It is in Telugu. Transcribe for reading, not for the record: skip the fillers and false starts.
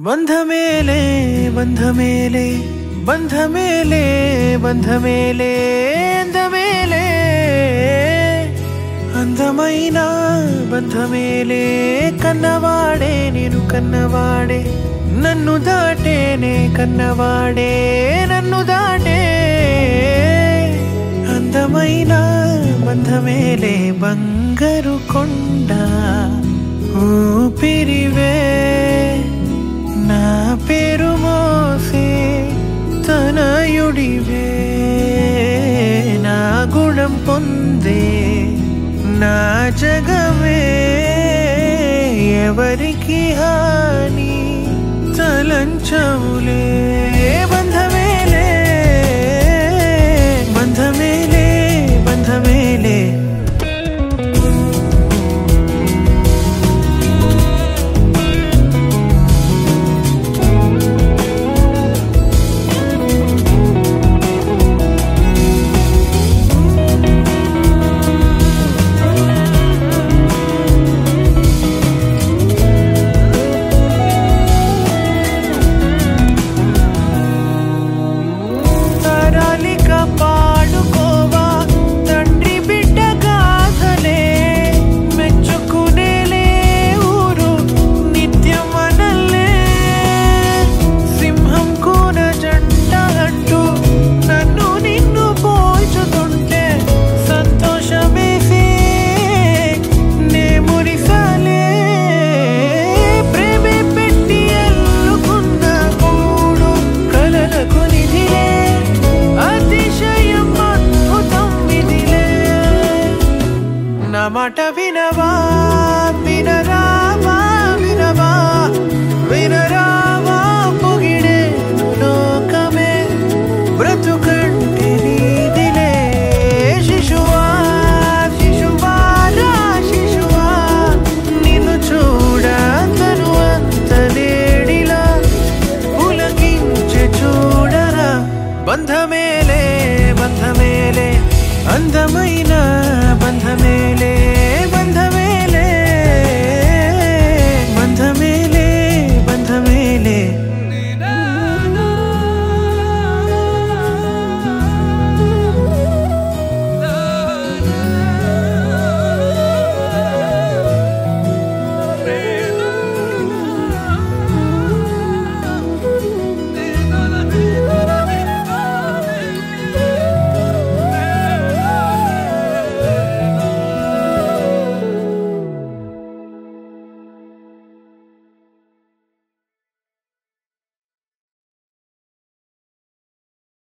బంధమేలే బంధమేలే బంధమేలే బంధమేలే అందమేలే అందమైన బంధమేలే కన్నవాడే నేను కన్నవాడే నన్ను దాటేనే కన్నవాడే నన్ను దాటే అందమైన బంధమేలే బంగారు కొండ ఊపిరివే నా పేరు మోసే తనయుడివే నా గుణం పొందే నా జగమే ఎవరికి హాని తలంచవులే